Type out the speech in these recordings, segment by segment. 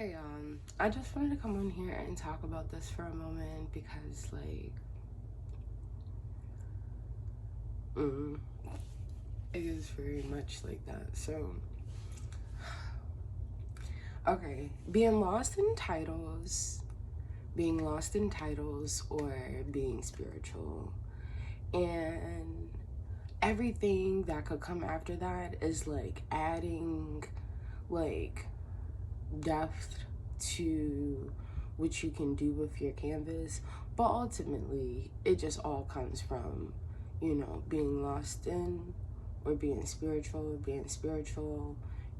Hey, I just wanted to come on here and talk about this for a moment because, mm, it is very much like that. So, okay, being lost in titles, or being spiritual, and everything that could come after that is like adding, like, depth to what you can do with your canvas. But ultimately it just all comes from, being lost in, or being spiritual.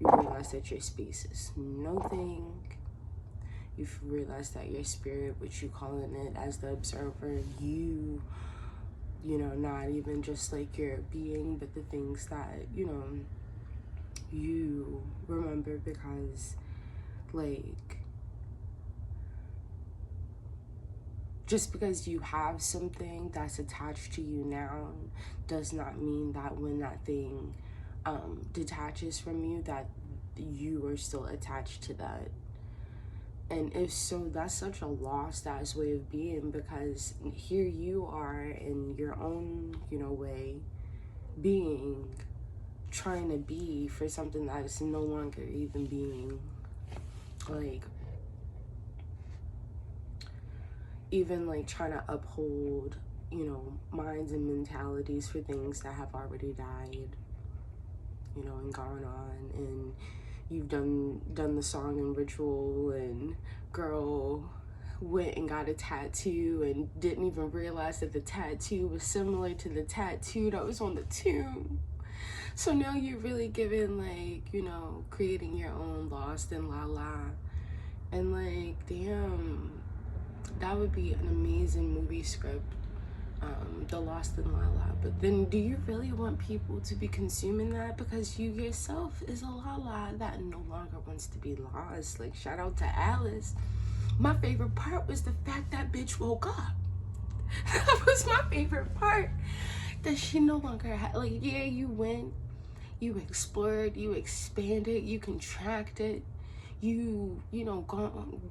You realize that your space is nothing. You realize that your spirit, which you calling it as the observer, not even just like your being, but the things that you remember, because, like, just because you have something that's attached to you now does not mean that when that thing detaches from you, that you are still attached to that. And if so, that's such a lost ass way of being, because here you are in your own, way, being, trying to be for something that is no longer even being. Like, even like trying to uphold, minds and mentalities for things that have already died, and gone on. And you've done the song and ritual, and girl went and got a tattoo and didn't even realize that the tattoo was similar to the tattoo that was on the tomb. So now you're really giving, like, creating your own Lost in La La. And, like, damn, that would be an amazing movie script, the Lost in La La. But then, do you really want people to be consuming that? Because you yourself is a La La that no longer wants to be lost. Like, shout out to Alice. My favorite part was the fact that bitch woke up. That was my favorite part. That she no longer had, like, yeah, you went, you explored, you expanded, you contracted, you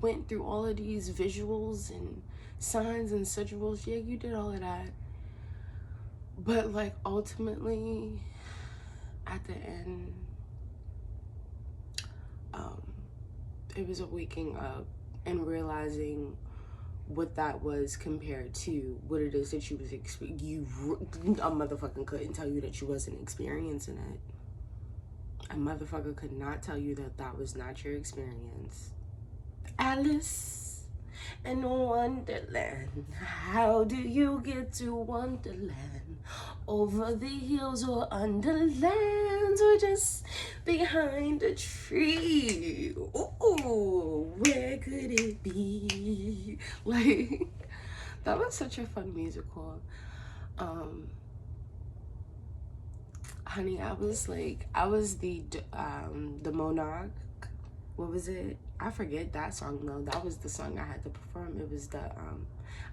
went through all of these visuals and signs and sigils. Yeah, you did all of that. But, like, ultimately, at the end, it was a waking up and realizing what that was compared to what it is that you was a motherfucker couldn't tell you that you wasn't experiencing it. A motherfucker could not tell you that that was not your experience. Alice in Wonderland, how do you get to Wonderland? Over the hills or underlands, or just behind a tree? Ooh, where could it be? Like, that was such a fun musical. Honey, I was the monarch. What was it? I forget that song though. That was the song I had to perform. It was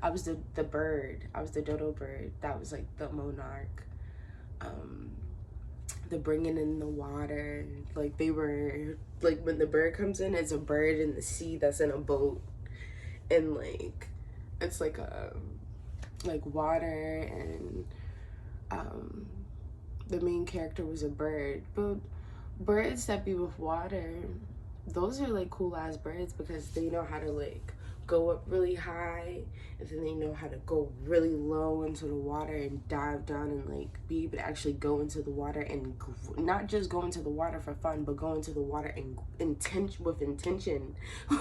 I was the bird. I was the dodo bird. That was like the monarch. The bringing in the water. Like, they were, like, when the bird comes in, it's a bird in the sea that's in a boat, and like it's like water, and the main character was a bird. But birds that be with water, those are like cool ass birds, because they know how to, like, go up really high, and then they know how to go really low into the water and dive down, and like be able to actually go into the water, and not just go into the water for fun, but go into the water and with intention,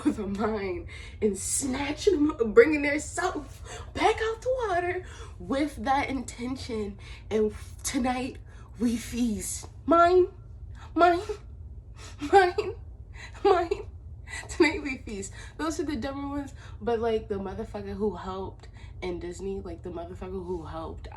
with a mind, and snatching them, bringing their self back out the water with that intention. And tonight we feast. Mine, mine, mine, mine. Tonight we feast. Those are the dumber ones. But, like, the motherfucker who helped in Disney, like the motherfucker who helped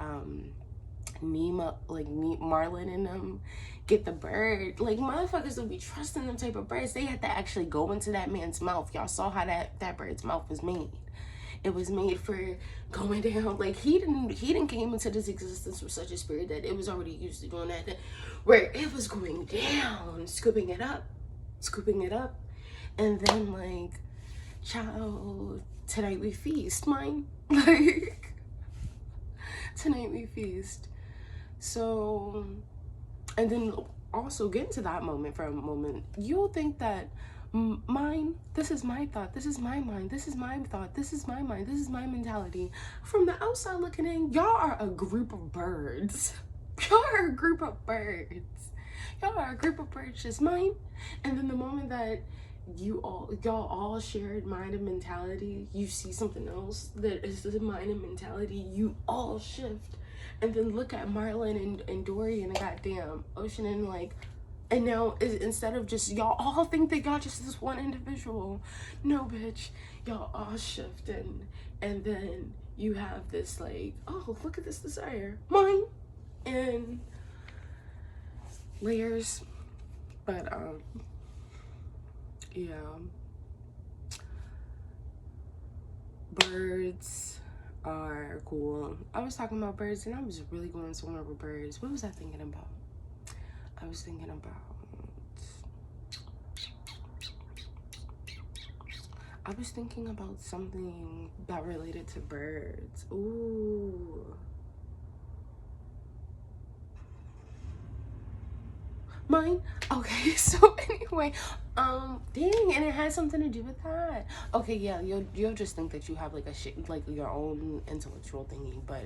Nemo, like Marlin and them get the bird, like, motherfuckers don't be trusting them type of birds. They had to actually go into that man's mouth. Y'all saw how that bird's mouth was made. It was made for going down. Like, he didn't came into this existence with such a spirit that it was already used to doing that, where it was going down, scooping it up, And then like, child, tonight we feast, mine. Like, tonight we feast. So, and then also get into that moment for a moment. You'll think that mine, this is my thought, this is my mind, this is my thought, this is my mind, this is my mentality. From the outside looking in, y'all are a group of birds. Y'all are a group of birds. Y'all are a group of birds, just mine. And then the moment that y'all all shared mind and mentality, you see something else that is the mind and mentality, you all shift. And then look at Marlon and Dory and goddamn Ocean, and like, and now instead of just y'all all think that y'all just this one individual. No, bitch, y'all all shift, and then you have this like, oh, look at this desire, mine, and layers. But yeah, birds are cool. I was talking about birds and I was really going somewhere with birds. What was I thinking about? I was thinking about, something that related to birds. Ooh. Mine? Okay, so anyway, dang, and it has something to do with that. Okay, yeah, you'll just think that you have like like your own intellectual thingy, but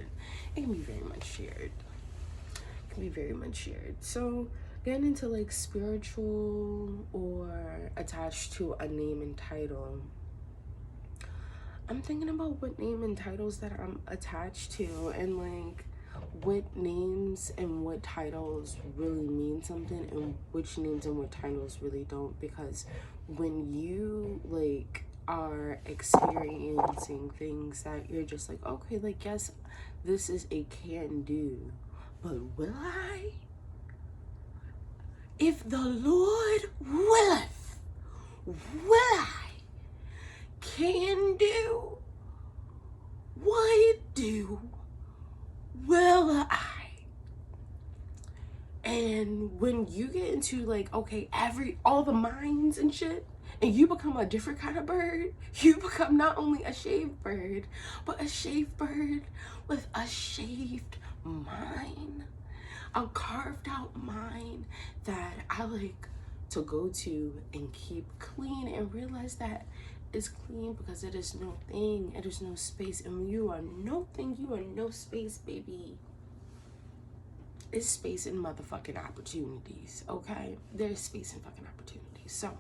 it can be very much shared. It can be very much shared. So getting into like spiritual or attached to a name and title, I'm thinking about what name and titles that I'm attached to, and like what names and what titles really mean something and which names and what titles really don't. Because when you like are experiencing things that you're just like, okay, like, yes, this is a can do, but will I? If the Lord willeth, will I? Can do, would do, will I? And when you get into like, okay, all the minds and shit, and you become a different kind of bird, you become not only a shaved bird, but a shaved bird with a shaved mind, a carved out mind that I like to go to and keep clean, and realize that it's clean because it is no thing, it is no space, and when you are no thing, you are no space, baby. It's space and motherfucking opportunities, okay? There's space and fucking opportunities. So,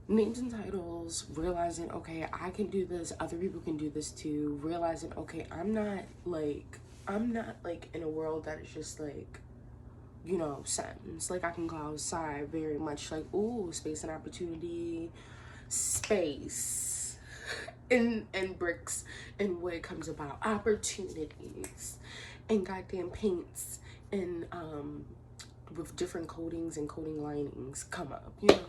names and titles, realizing, okay, I can do this, other people can do this too. Realizing, okay, I'm not like in a world that is just like, you know, sentence. Like, I can go outside very much like, ooh, space and opportunity, space and bricks and what comes about, opportunities and goddamn paints and with different coatings and coating linings come up, you know.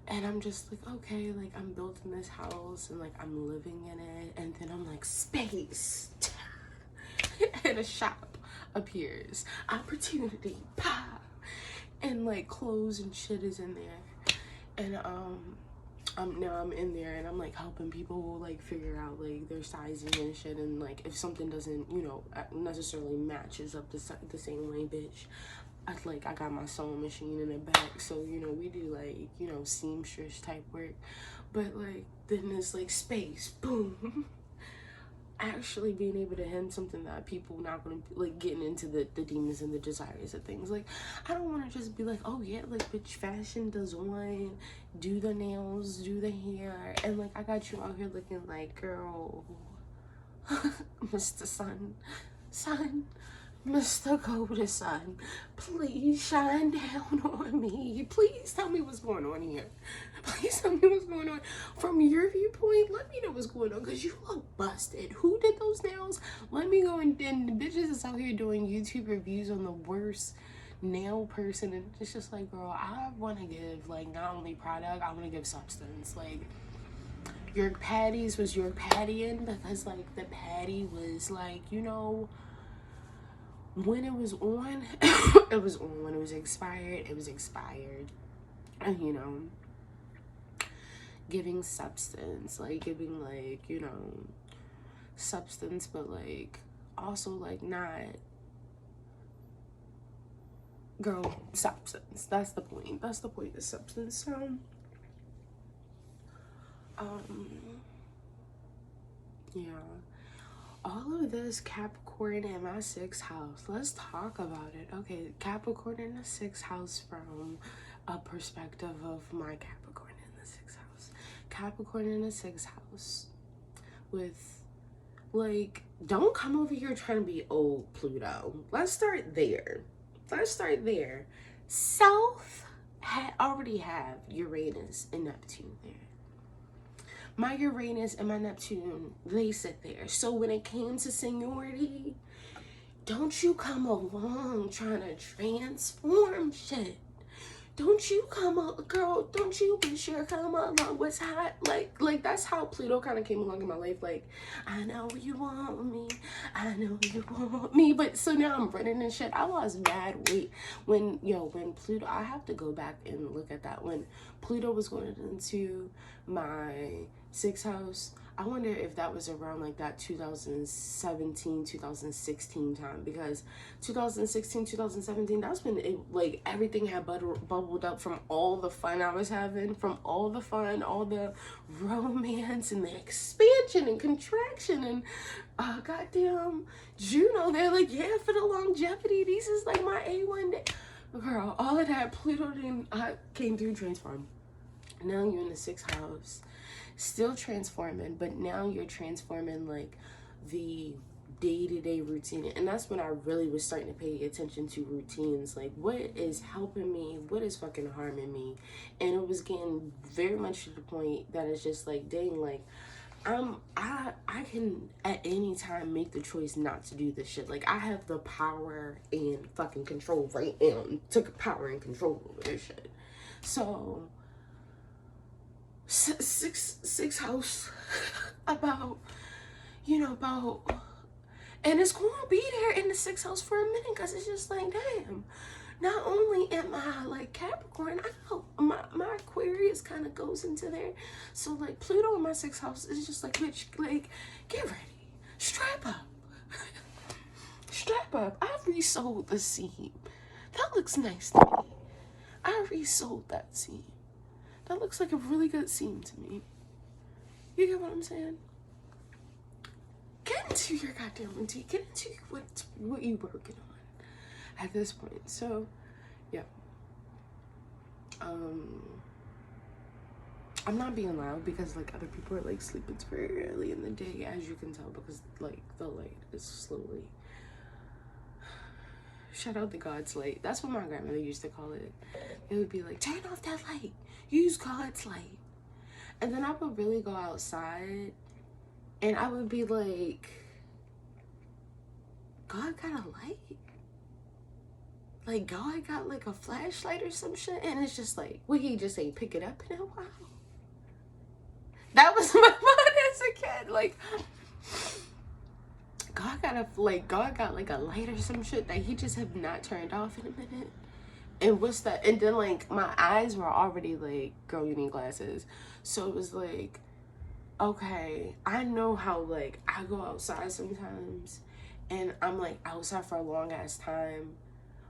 And I'm just like, okay, like, I'm building this house and like I'm living in it, and then I'm like, space and a shop appears, opportunity, pa, and like clothes and shit is in there, and now I'm in there and I'm like helping people like figure out like their sizing and shit, and like if something doesn't, you know, necessarily matches up the same way, bitch, I got my sewing machine in the back, so, you know, we do like, you know, seamstress type work. But like then it's like space, boom, actually being able to hand something that people not gonna like getting into the demons and the desires of things. Like, I don't want to just be like, oh yeah, like, bitch, fashion does one, do the nails, do the hair, and like I got you out here looking like, girl, Mr. Sun, Mr. Golden Sun, please shine down on me. Please tell me what's going on here. Please tell me what's going on. From your viewpoint, let me know what's going on, because you look busted. Who did those nails? Let me go, and then the bitches is out here doing YouTube reviews on the worst nail person, and it's just like, girl, I want to give like not only product, I want to give substance. Like, your patties was your pattying, because like the patty was like, you know, when it was on, it was on. When it was expired, it was expired. and, you know, giving substance, like giving, like, you know, substance, but like also like not, girl, substance. That's the point. That's the point of substance. So, yeah. All of this Capricorn in my 6th house. Let's talk about it. Okay, Capricorn in the 6th house from a perspective of my Capricorn in the 6th house. Capricorn in the 6th house with, like, don't come over here trying to be old Pluto. Let's start there. South already have Uranus and Neptune there. My Uranus and my Neptune, they sit there. So when it came to seniority, don't you come along trying to transform shit. Don't you come up, girl, don't you wish you come along what's hot? Like that's how Pluto kind of came along in my life. Like, I know you want me, I know you want me. But so now I'm running and shit. I lost bad weight when Pluto, I have to go back and look at that. When Pluto was going into my 6th house, I wonder if that was around like that 2017, 2016 time, because 2016, 2017, that's when it, like, everything had bubbled up from all the fun I was having, from all the fun, all the romance and the expansion and contraction and goddamn Juno. They're like, yeah, for the longevity, these is like my A1 day. Girl, all of that Pluto came through transform. Now you're in the 6th house. Still transforming, but now you're transforming like the day-to-day routine. And that's when I really was starting to pay attention to routines, like what is helping me, what is fucking harming me. And it was getting very much to the point that it's just like, dang, like I can at any time make the choice not to do this shit. Like, I have the power and fucking control right now. Took power and control over this shit. So six house about, and it's going to be there in the 6th house for a minute, because it's just like, damn, not only am I like Capricorn, I know my Aquarius kind of goes into there. So like Pluto in my 6th house is just like, bitch, like, get ready, strap up. Strap up. I resold the seam. That looks nice to me. I resold that seam. That looks like a really good seam to me. You get what I'm saying? Get into your goddamn routine. Get into what you working on at this point. So, yeah. I'm not being loud because like other people are like sleeping. It's very early in the day, as you can tell, because like the light is slowly. Shout out the God's light. That's what my grandmother used to call it. It would be like, turn off that light. Use God's light. And then I would really go outside and I would be like, God got a light? Like, God got like a flashlight or some shit? And it's just like, would he just say, pick it up in a while? That was my mind as a kid. Like, God got like a light or some shit that he just have not turned off in a minute. And what's that? And then like my eyes were already like, girl, you need glasses. So it was like, okay, I know how like I go outside sometimes and I'm like outside for a long ass time,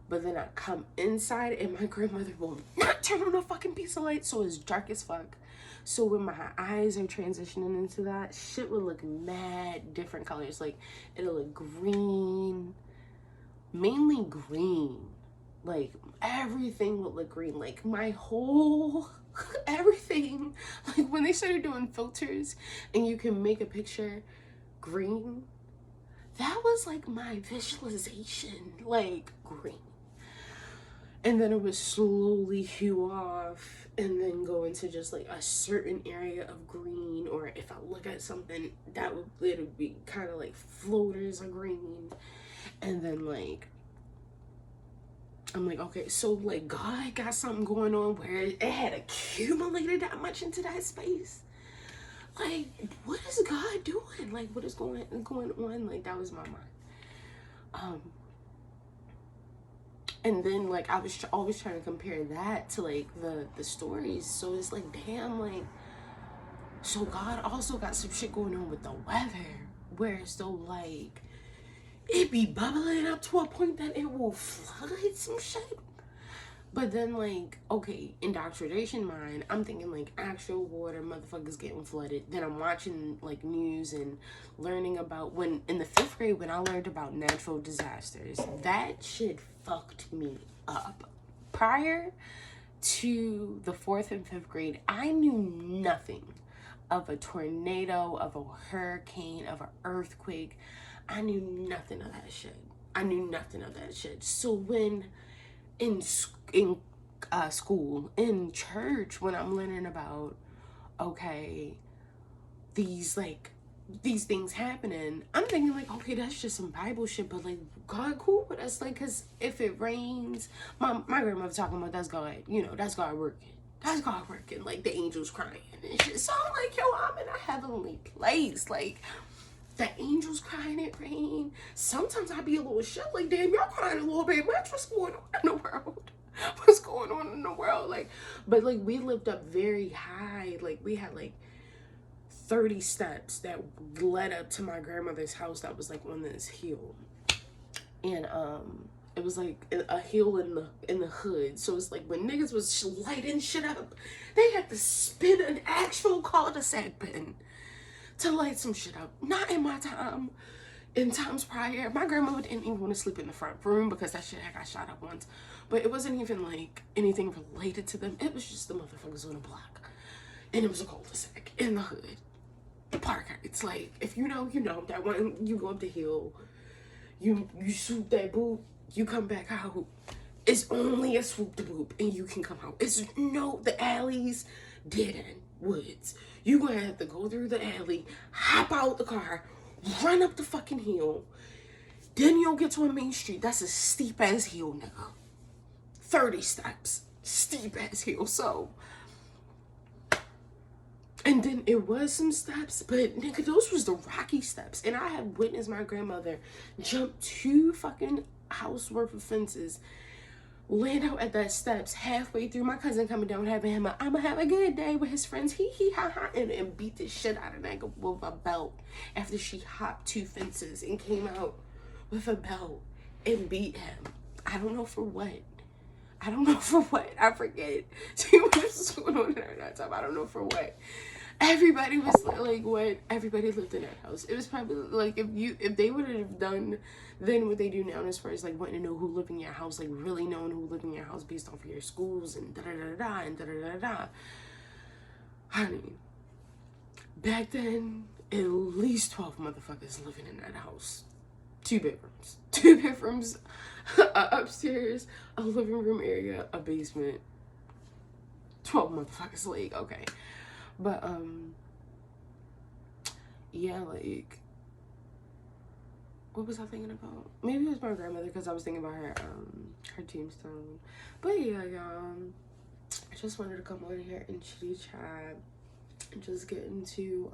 but then I come inside and my grandmother will not turn on a fucking piece of light, so it's dark as fuck. So when my eyes are transitioning into that, shit will look mad different colors. Like, it'll look green, mainly green. Like, everything would look green. Like, my whole, everything. Like, when they started doing filters and you can make a picture green, that was like my visualization, like green. And then it would slowly hue off and then go into just like a certain area of green. Or if I look at something, it would be kind of like floaters of green. And then like, I'm like, okay, so like God got something going on where it had accumulated that much into that space. Like, what is God doing? Like, what is going on? Like, that was my mind. And then like I was always trying to compare that to like the stories. So it's like, damn, like, so God also got some shit going on with the weather, where it's so like it be bubbling up to a point that it will flood some shit. But then, like, okay, indoctrination mind, I'm thinking, like, actual water, motherfuckers getting flooded. Then I'm watching, like, news and learning about when, in the 5th grade, when I learned about natural disasters, that shit fucked me up. Prior to the 4th and 5th grade, I knew nothing of a tornado, of a hurricane, of an earthquake. I knew nothing of that shit. I knew nothing of that shit. So when in school, in church, when I'm learning about, okay, these things happening, I'm thinking like, okay, that's just some Bible shit, but like, God cool with us, like, because if it rains, my grandmother talking about that's God, that's God working. That's God working, like the angels crying and shit. So I'm like, yo, I'm in a heavenly place, like, the angels crying at rain. Sometimes I be a little shit, like, damn, y'all crying a little bit much. What's going on in the world? What's going on in the world? Like, but like, we lived up very high. Like, we had like 30 steps that led up to my grandmother's house that was like on this hill. And it was like a hill in the hood. So it's like when niggas was lighting shit up, they had to spin an actual cul-de-sac pin to light some shit up. Not in my time. In times prior, my grandmother didn't even want to sleep in the front room because that shit had got shot up once. But it wasn't even like anything related to them. It was just the motherfuckers on the block. And it was a cul-de-sac in the hood. The park. It's like, if you know, that when you go up the hill, you swoop that boop, you come back out. It's only a swoop the boop and you can come out. It's no, the alleys, dead end woods. You gonna have to go through the alley, hop out the car, run up the fucking hill. Then you'll get to a main street. That's a steep ass hill, nigga. 30 steps. Steep ass hill. So, and then it was some steps, but nigga, those was the rocky steps. And I had witnessed my grandmother jump 2 fucking house worth of fences, land out at that steps halfway through. My cousin coming down having him I'ma have a good day with his friends, hee ha ha, and beat the shit out of that with a belt after she hopped 2 fences and came out with a belt and beat him. I don't know for what. I forget. See what was going on at that time. I don't know for what. Everybody was like, what? Everybody lived in that house. It was probably like, if they would have done then what they do now as far as like wanting to know who lived in your house, like really knowing who lived in your house based off of your schools and da da da da and da da da da. Honey, back then, at least 12 motherfuckers living in that house. 2 bedrooms. 2 bedrooms, upstairs, a living room area, a basement. 12 motherfuckers, like, okay. But, yeah, like, what was I thinking about? Maybe it was my grandmother, because I was thinking about her tombstone. But yeah, y'all, I just wanted to come on here and chitty chat and just get into,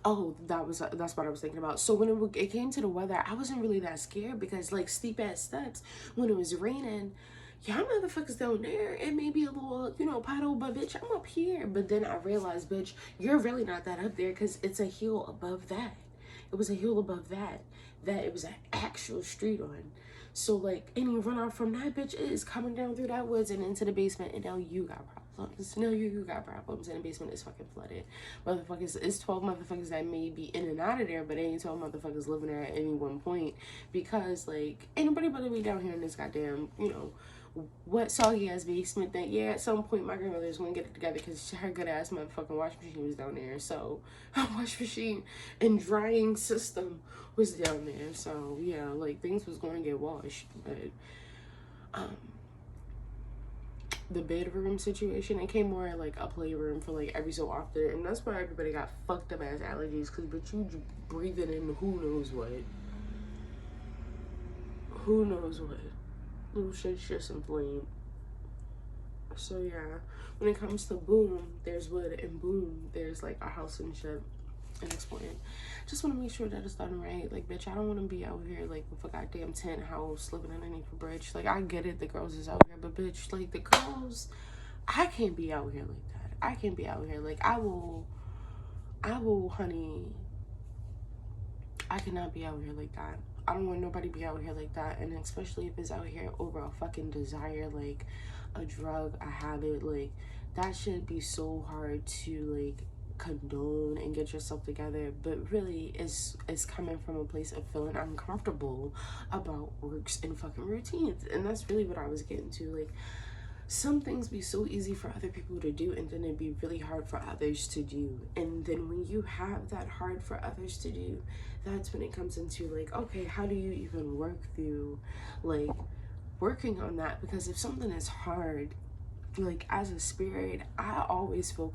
oh, that's what I was thinking about. So when it came to the weather, I wasn't really that scared because, like, steep ass steps, when it was raining, y'all motherfuckers down there, it may be a little, puddle, but bitch, I'm up here. But then I realized, bitch, you're really not that up there because it's a hill above that. It was a hill above that it was an actual street on. So, like, any runoff from that bitch is coming down through that woods and into the basement, and now you got problems. Now you got problems, and the basement is fucking flooded. Motherfuckers, it's 12 motherfuckers that may be in and out of there, but it ain't 12 motherfuckers living there at any one point because, like, ain't nobody but me down here in this goddamn, what soggy ass basement that, yeah, at some point my grandmother's gonna get it together because her good ass motherfucking washing machine was down there. So her washing machine and drying system was down there. So yeah, like, things was gonna get washed. But the bedroom situation, it came more like a playroom for like every so often, and that's why everybody got fucked up ass allergies, because but you breathing in who knows what. Little shit's just inflamed. So yeah, when it comes to boom, there's wood, and boom, there's like a house and shit. and explain. Just want to make sure that it's done right. Like, bitch, I don't want to be out here like with a goddamn tent house living underneath a bridge. Like, I get it, the girls is out here, but bitch, like the girls, I can't be out here like that. I can't be out here. Like, I will, honey. I cannot be out here like that. I don't want nobody to be out here like that, and especially if it's out here over a fucking desire, like a drug, a habit, like that should be so hard to like condone and get yourself together. But really, it's coming from a place of feeling uncomfortable about works and fucking routines, and that's really what I was getting to. Like, some things be so easy for other people to do, and then it'd be really hard for others to do. And then when you have that hard for others to do, that's when it comes into like, okay, how do you even work through like working on that? Because if something is hard, like as a spirit, I always feel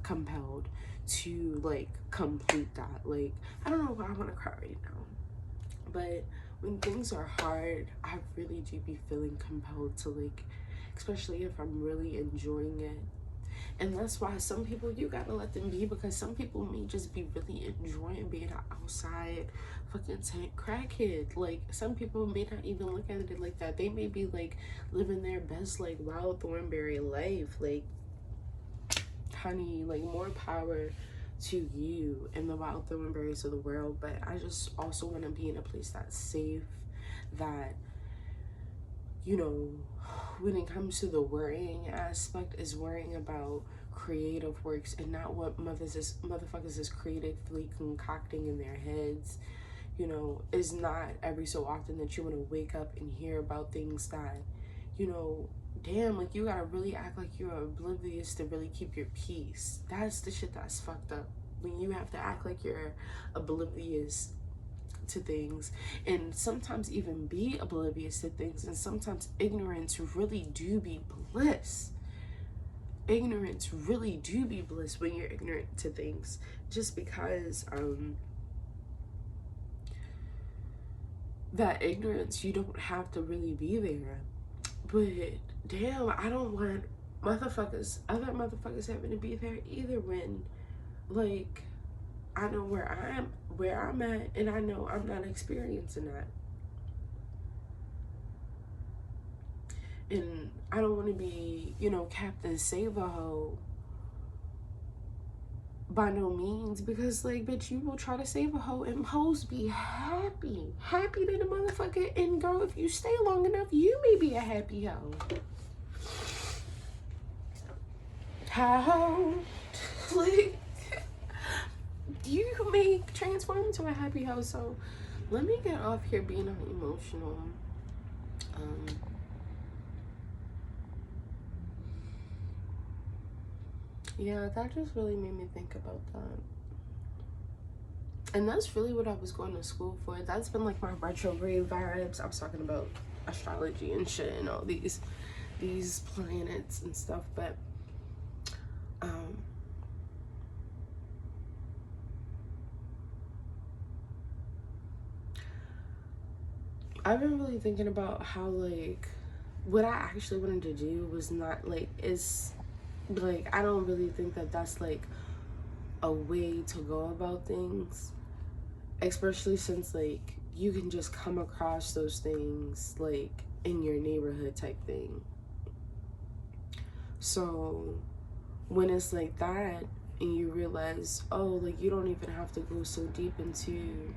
compelled to like complete that. Like, I don't know why I want to cry right now, but when things are hard, I really do be feeling compelled to like, especially if I'm really enjoying it. And that's why some people, you gotta let them be, because some people may just be really enjoying being an outside fucking tent crackhead. Like, some people may not even look at it like that. They may be like living their best like wild thornberry life. Like, honey, like more power to you and the wild thornberries of the world. But I just also want to be in a place that's safe, that, you know, when it comes to the worrying aspect, is worrying about creative works and not what motherfuckers is creatively concocting in their heads. You know, is not every so often that you want to wake up and hear about things that, you know, damn, like you gotta really act like you're oblivious to really keep your peace. That's the shit that's fucked up. When you have to act like you're oblivious to things, and sometimes even be oblivious to things, and sometimes ignorance really do be bliss. Ignorance really do be bliss when you're ignorant to things, just because that ignorance, you don't have to really be there. But damn, I don't want other motherfuckers having to be there either, when like I know where I'm at, and I know I'm not experiencing that. And I don't want to be, you know, Captain Save-A-Ho by no means, because like, bitch, you will try to save a hoe and hoes be happy to the motherfucker. And girl, if you stay long enough, you may be a happy hoe. How? Like, you may transform into a happy hoe. So let me get off here being unemotional. Yeah, that just really made me think about that. And that's really what I was going to school for. That's been like my retrograde vibes. I was talking about astrology and shit and all these planets and stuff, but I've been really thinking about how like what I actually wanted to do was not like, is like, I don't really think that that's like a way to go about things, especially since like you can just come across those things like in your neighborhood type thing. So when it's like that and you realize, oh, like you don't even have to go so deep into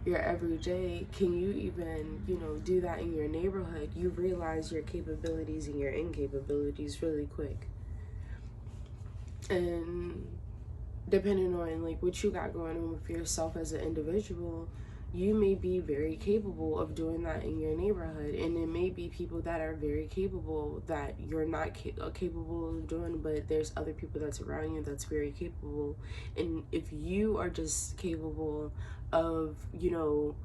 your everyday, can you even, you know, do that in your neighborhood? You realize your capabilities and your incapabilities really quick. And depending on like what you got going on with yourself as an individual, you may be very capable of doing that in your neighborhood, and it may be people that are very capable that you're not capable of doing, but there's other people that's around you that's very capable. And if you are just capable of, you know,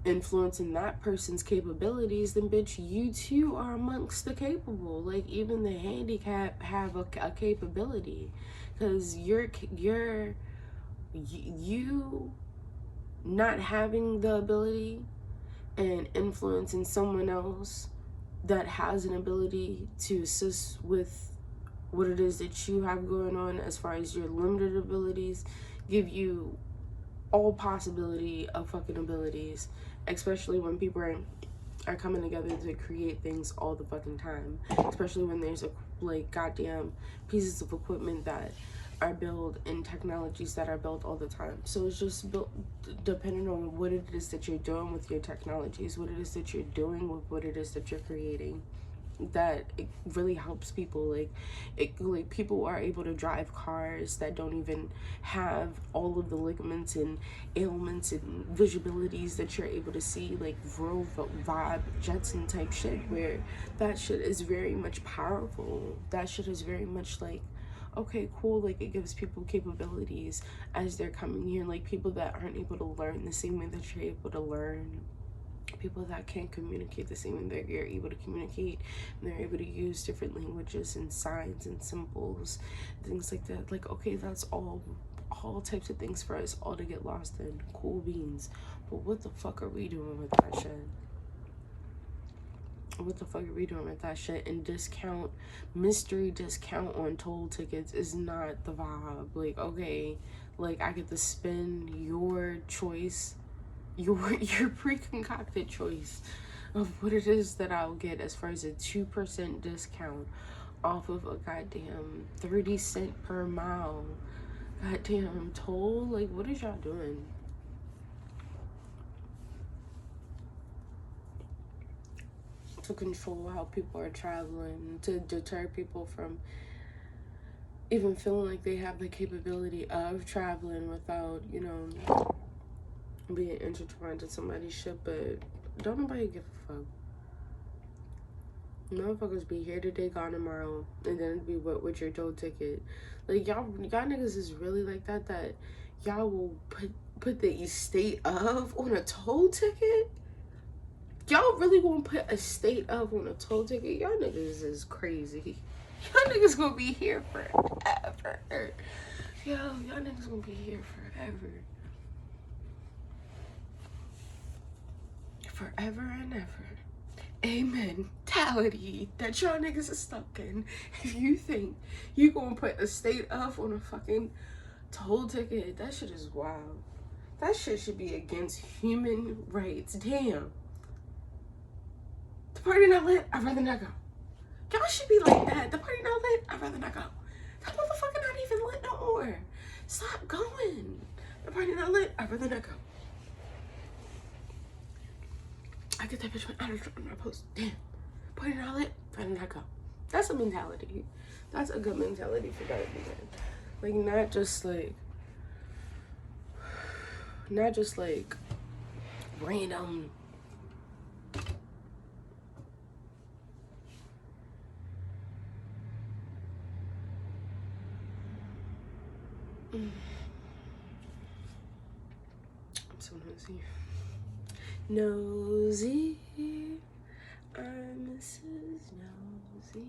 influencing that person's capabilities, then bitch, you too are amongst the capable. Like, even the handicap have a capability, because you not having the ability and influencing someone else that has an ability to assist with what it is that you have going on as far as your limited abilities, give you all possibility of fucking abilities, especially when people are coming together to create things all the fucking time, especially when there's like goddamn pieces of equipment that are built and technologies that are built all the time. So it's just built depending on what it is that you're doing with your technologies, what it is that you're doing with what it is that you're creating, that it really helps people. Like people are able to drive cars that don't even have all of the ligaments and ailments and visibilities that you're able to see, like real vibe Jetson type shit, where that shit is very much powerful. That shit is very much like, okay, cool, like it gives people capabilities as they're coming here, like people that aren't able to learn the same way that you're able to learn, people that can't communicate the same way that you're able to communicate, and they're able to use different languages and signs and symbols, things like that. Like, okay, that's all types of things for us all to get lost in. Cool beans. But what the fuck are we doing with that shit? What the fuck are we doing with that shit? And mystery discount on toll tickets is not the vibe. Like, okay, like I get to spin your choice, your pre-concocted choice of what it is that I'll get as far as a 2% discount off of a goddamn 30 cent per mile goddamn toll. Like, what is y'all doing? To control how people are traveling, to deter people from even feeling like they have the capability of traveling without, being intertwined to somebody's ship. But don't nobody give a fuck. Motherfuckers be here today, gone tomorrow, and then it'd be what with your toll ticket. Like y'all niggas is really like that. That y'all will put the estate of on a toll ticket. Y'all really gonna put a state of on a toll ticket? Y'all niggas is crazy. Y'all niggas gonna be here forever. Yo, y'all niggas gonna be here forever. Forever and ever. A mentality that y'all niggas are stuck in. If you think you gonna put a state of on a fucking toll ticket, that shit is wild. That shit should be against human rights. Damn. The party not lit, I'd rather not go. Y'all should be like that. The party not lit, I'd rather not go. That motherfucker not even lit no more. Stop going. The party not lit, I'd rather not go. I get that bitch went out of my post. Damn. Party not lit, I'd rather not go. That's a mentality. That's a good mentality for that to be in. Like, not just like random. I'm so nosy. Nosy. I'm Mrs. Nosy.